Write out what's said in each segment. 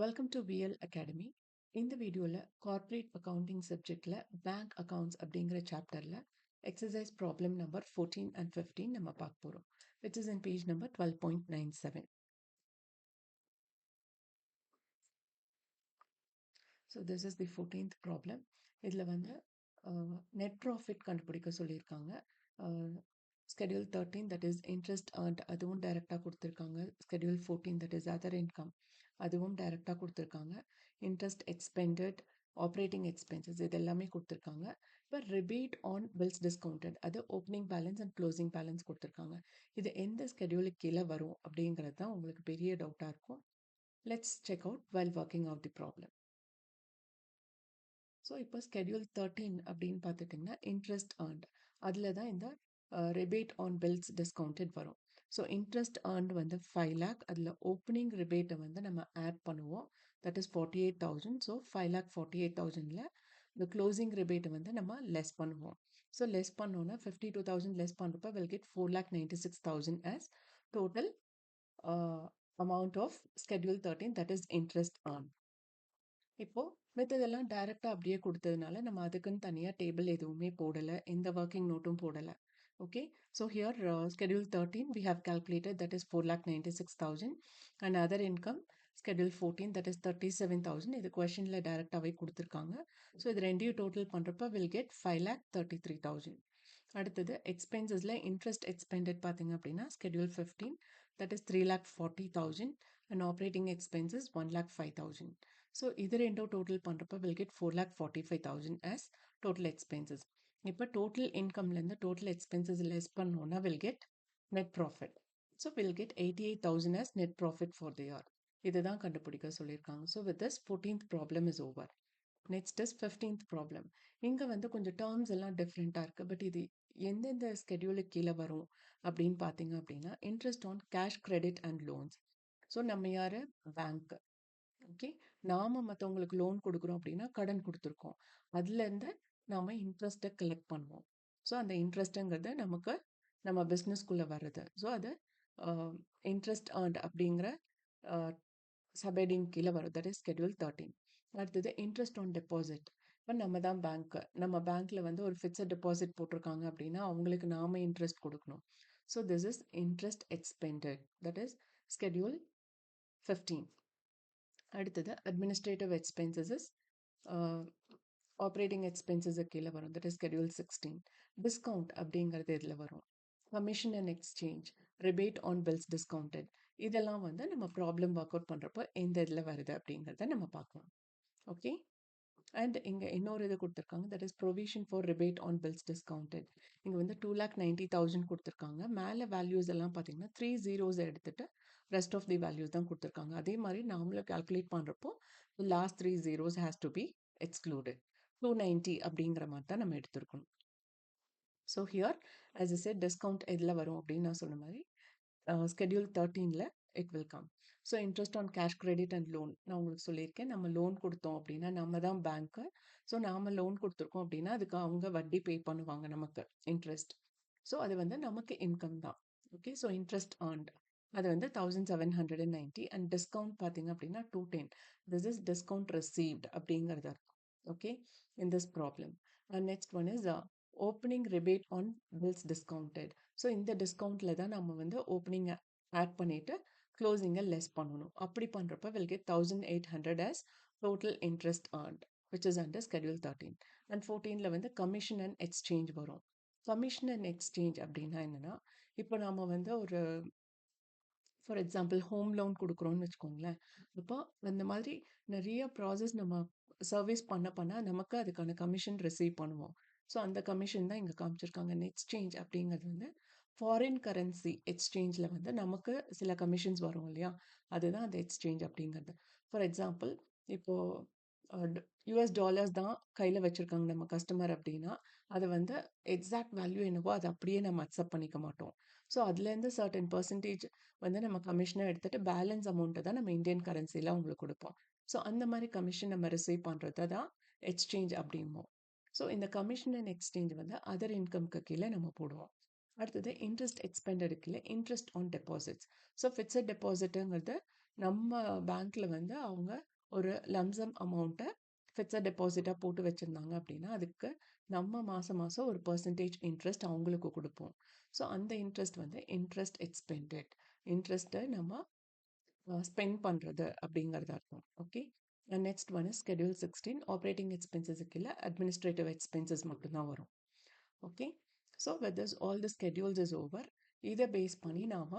Welcome to VL academy. இந்த வீடியோவில் corporate accounting சப்ஜெக்டில் பேங்க் அக்கவுண்ட்ஸ் அப்படிங்கிற சாப்டரில் எக்ஸசைஸ் ப்ராப்ளம் நம்பர் 14 and 15 நம்ம பார்க்க போகிறோம், which is in page number 12.97. So this is the 14th problem. இதில் வந்து நெட் ப்ராஃபிட் கண்டுபிடிக்க சொல்லியிருக்காங்க. Schedule 13 that is interest and அதுவும் டைரெக்டாக கொடுத்துருக்காங்க. Schedule 14 that is other income அதுவும் டைரெக்டாக கொடுத்துருக்காங்க. இன்ட்ரெஸ்ட் எக்ஸ்பெண்டட், ஆப்ரேட்டிங் எக்ஸ்பென்சஸ் இது எல்லாமே கொடுத்துருக்காங்க. இப்போ ரிபேட் ஆன் பில்ஸ் டிஸ்கவுண்டட் அது opening balance and closing balance கொடுத்துருக்காங்க. இது எந்த ஸ்கெடியூலுக்கு கீழே வரும் அப்படிங்கிறது தான் உங்களுக்கு பெரிய டவுட்டாக இருக்கும். Let's check out while working out the problem. So இப்போ ஸ்கெடியூல் 13 அப்படின்னு பார்த்துட்டிங்கன்னா இன்ட்ரெஸ்ட் ஏர்ன்ட் அதில் தான் இந்த ரிபேட் ஆன் பில்ஸ் டிஸ்கவுண்டட் வரும். ஸோ இன்ட்ரெஸ்ட் ஏர்ன்ட் வந்து 5 lakh, அதில் ஓப்பனிங் ரிபேட்டை வந்து நம்ம ஆட் பண்ணுவோம், தட் இஸ் 48,000. ஸோ 5,48,000ல் இந்த க்ளோசிங் ரிபேட்டை வந்து நம்ம லெஸ் பண்ணுவோம். ஸோ லெஸ் பண்ணோன்னா 52,000 லெஸ் பண்ணுறப்ப will get 4,96,000 as total amount of schedule 13 that is interest earned. இப்போ மித்ததெல்லாம் டைரக்டா அப்படியே கொடுத்ததுனால நம்ம அதுக்குன்னு தனியா டேபிள் எதுவுமே போடல, எந்த ஒர்க்கிங் நோட்டும் போடல. Okay, so here schedule 13 we have calculated that is 4,96,000 and other income schedule 14 that is 37,000. இது கொஷனில் டைரக்டாகவே கொடுத்துருக்காங்க. ஸோ இது ரெண்டையும் டோட்டல் பண்ணுறப்ப வில் கெட் 5,33,000. அடுத்தது எக்ஸ்பென்சஸில் இன்ட்ரெஸ்ட் எக்ஸ்பெண்டட் பார்த்தீங்க அப்படின்னா schedule 15 that is 3,40,000 and operating expenses 1,05,000. So இது ரெண்டும் டோட்டல் பண்ணுறப்ப will get 4,45,000 as total expenses. இப்போ டோட்டல் இன்கம்லேருந்து டோட்டல் எக்ஸ்பென்சஸ் லெஸ் பண்ணோன்னா will get net profit. So will get 88,000 as net profit for the year. இதுதான் கண்டுபிடிக்க சொல்லியிருக்காங்க. So with this 14th problem is over. Next is 15th problem. இங்கே வந்து கொஞ்சம் terms எல்லாம் டிஃப்ரெண்ட்டாக இருக்குது. பட் இது எந்தெந்த ஸ்கெடியூலுக்கு கீழே வரும் அப்படின்னு பார்த்தீங்க அப்படின்னா interest on cash credit and loans. So நம்ம யார் பேங்க். ஓகே, நாம மற்றவங்களுக்கு லோன் கொடுக்குறோம் அப்படின்னா கடன் கொடுத்துருக்கோம், அதுலேருந்து நாம் இன்ட்ரெஸ்ட்டை கலெக்ட் பண்ணுவோம். ஸோ அந்த இன்ட்ரெஸ்ட்டுங்கிறது நமக்கு நம்ம பிஸ்னஸ்குள்ளே வர்றது. ஸோ அது இன்ட்ரெஸ்ட் ஏர்ன்ட் அப்படிங்கிற சப்ஹெட்டிங் கீழே வரும், தட் இஸ் ஸ்கெடியூல் 13. அடுத்தது இன்ட்ரெஸ்ட் ஆன் டெபாசிட். இப்போ நம்ம தான் பேங்க்கு, நம்ம பேங்க்கில் வந்து ஒரு ஃபிக்ஸட் டெபாசிட் போட்டிருக்காங்க அப்படின்னா அவங்களுக்கு நாம இன்ட்ரெஸ்ட் கொடுக்கணும். So this is interest expended, that is schedule 15. அடுத்தது அட்மினிஸ்ட்ரேட்டிவ் எக்ஸ்பென்சஸ் ஆப்ரேட்டிங் எக்ஸ்பென்சஸ் கீழே வரும், தட் இஸ் ஸ்கெடியூல் 16. டிஸ்கவுண்ட் அப்படிங்கிறது இதில் வரும். Commission and exchange, rebate on bills discounted, இதெல்லாம் வந்து நம்ம ப்ராப்ளம் ஒர்க் அவுட் பண்ணுறப்போ எந்த இதில் வருது அப்படிங்கிறத நம்ம பார்க்கலாம். ஓகே, அண்ட் இங்கே இன்னொரு இது கொடுத்துருக்காங்க, that is provision for rebate on bills discounted. இங்கே வந்து 2,90,000 கொடுத்துருக்காங்க. மேலே வேல்யூஸ் எல்லாம் பார்த்தீங்கன்னா 3 zeros எடுத்துட்டு ரெஸ்ட் ஆஃப் தி வேல்யூஸ் தான் கொடுத்துருக்காங்க. அதே மாதிரி நாமளும் கால்குலேட் பண்ணுறப்போ last 3 zeros has to be excluded. 290 அப்படிங்கிற மாதிரி தான் நம்ம எடுத்துருக்கணும். So here as I said discount எதில் வரும் அப்படின்னு நான் சொன்ன மாதிரி ஸ்கெடியூல் 13ல் it will come. So interest on cash credit and loan நான் உங்களுக்கு சொல்லியிருக்கேன். நம்ம லோன் கொடுத்தோம் அப்படின்னா நம்ம தான் பேங்க்கு. ஸோ நாம் லோன் கொடுத்துருக்கோம் அப்படின்னா அதுக்கு அவங்க வட்டி பே பண்ணுவாங்க நமக்கு இன்ட்ரெஸ்ட். ஸோ அது வந்து நமக்கு இன்கம் தான். ஓகே, ஸோ இன்ட்ரெஸ்ட் ஏர்ன்ட் அது வந்து 1,790 அண்ட் டிஸ்கவுண்ட் பார்த்தீங்க அப்படின்னா 210. திஸ் இஸ் டிஸ்கவுண்ட் ரிசீவ்ட் அப்படிங்கிறது அர்த்தம். Okay, in this problem. Next one is opening rebate on bills discounted. So இந்த டிஸ்கவுண்ட்டில் தான் நம்ம வந்து ஓப்பனிங்கை ஆட் பண்ணிவிட்டு க்ளோசிங்கை லெஸ் பண்ணணும். அப்படி பண்ணுறப்ப will get 1,800 as total interest earned, which is under schedule 13. And 14ல் வந்து கமிஷன் அண்ட் எக்ஸ்சேஞ்ச் வரும். கமிஷன் அண்ட் எக்ஸ்சேஞ்ச் அப்படின்னா என்னென்னா, இப்போ நம்ம வந்து ஒரு ஃபார் எக்ஸாம்பிள் ஹோம் லோன் கொடுக்குறோன்னு வச்சுக்கோங்களேன். இப்போ இந்த மாதிரி நிறைய ப்ராசஸ் நம்ம சர்வீஸ் பண்ண நமக்கு அதுக்கான கமிஷன் ரிசீவ் பண்ணுவோம். ஸோ அந்த கமிஷன் தான் இங்கே காமிச்சிருக்காங்க. எக்ஸ்சேஞ்ச் அப்படிங்கிறது வந்து ஃபாரின் கரன்சி எக்ஸ்சேஞ்சில் வந்து நமக்கு சில கமிஷன்ஸ் வரும் இல்லையா, அதுதான் அந்த எக்ஸ்சேஞ்ச் அப்படிங்கிறது. ஃபார் எக்ஸாம்பிள் இப்போது யூஎஸ் டாலர்ஸ் தான் கையில் வச்சுருக்காங்க நம்ம கஸ்டமர் அப்படின்னா அதை வந்து எக்ஸாக்ட் வேல்யூ என்னவோ அதை அப்படியே நம்ம அக்செப்ட் பண்ணிக்க மாட்டோம். ஸோ அதுலேருந்து சர்டன் பர்சன்டேஜ் வந்து நம்ம கமிஷனை எடுத்துகிட்டு பேலன்ஸ் அமௌண்ட்டை தான் நம்ம இந்தியன் கரன்சியில் அவங்களுக்கு கொடுப்போம். ஸோ அந்த மாதிரி கமிஷன் நம்ம ரிசீவ் பண்ணுறது தான் எக்ஸ்சேஞ்ச் அப்படிம்போம். ஸோ இந்த கமிஷன் அண்ட் எக்ஸ்சேஞ்ச் வந்து அதர் இன்கம்க்கு கீழே நம்ம போடுவோம். அடுத்தது இன்ட்ரெஸ்ட் எக்ஸ்பெண்டட் கீழே interest on deposits. So fixed டெபாசிட்டுங்கிறது நம்ம பேங்க்ல வந்து அவங்க ஒரு லம்சம் அமௌண்ட்டை ஃபிக்ஸட் டெபாசிட்டாக போட்டு வச்சுருந்தாங்க அப்படின்னா அதுக்கு நம்ம மாதம் மாதம் ஒரு பர்சன்டேஜ் இன்ட்ரெஸ்ட் அவங்களுக்கு கொடுப்போம். ஸோ அந்த இன்ட்ரெஸ்ட் வந்து இன்ட்ரெஸ்ட் எக்ஸ்பெண்டட், இன்ட்ரெஸ்ட்டை நம்ம ஸ்பெண்ட் பண்ணுறது அப்படிங்கிறது அர்த்தம். Okay, next one is schedule 16. Operating எக்ஸ்பென்சஸுக்கு இல்லை, அட்மினிஸ்ட்ரேட்டிவ் எக்ஸ்பென்சஸ் மட்டும்தான் வரும். Okay, so with this all the schedules is over. இதை பேஸ் பண்ணி நாம்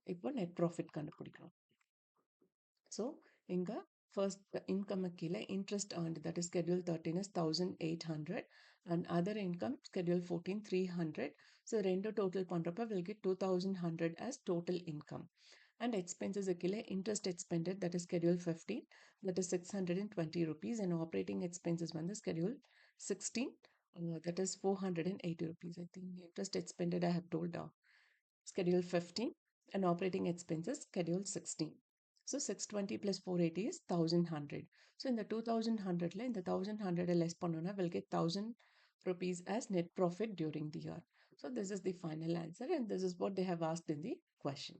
இப்போ நெட் ப்ராஃபிட் கண்டுபிடிக்கணும். ஸோ இங்கே ஃபர்ஸ்ட் இன்கம் கீழே interest earned, that is schedule 13 is 1800 and other income schedule 14 300. So ரெண்டு டோட்டல் பண்ணுறப்ப will get 2100 as total income. And expenses கீழே interest expended, that is schedule 15, that is 620 rupees, and operating expenses வந்து schedule 16, that is 480 rupees. I think interest expended I have told schedule 15 and operating expenses schedule 16. So 620 plus 480 is 1100. So in the 2100 in the 1100 less panona will get 1000 rupees as net profit during the year. So this is the final answer and this is what they have asked in the question.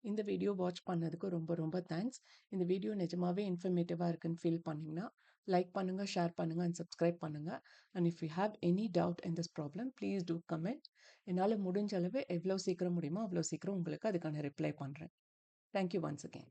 இந்த video watch பண்ணதுக்கு ரொம்ப ரொம்ப thanks. இந்த video நிஜமாவே இன்ஃபர்மேட்டிவாக இருக்குன்னு feel பண்ணிங்கன்னா like பண்ணுங்கள், share பண்ணுங்கள் அண்ட் சப்ஸ்கிரைப் பண்ணுங்கள். And if you have any doubt in this problem please do comment. என்னால் முடிஞ்ச அளவு எவ்வளோ சீக்கிரம் முடியுமோ அவ்வளோ சீக்கிரம் உங்களுக்கு அதுக்கான ரிப்ளை பண்ணுறேன். Thank you once again.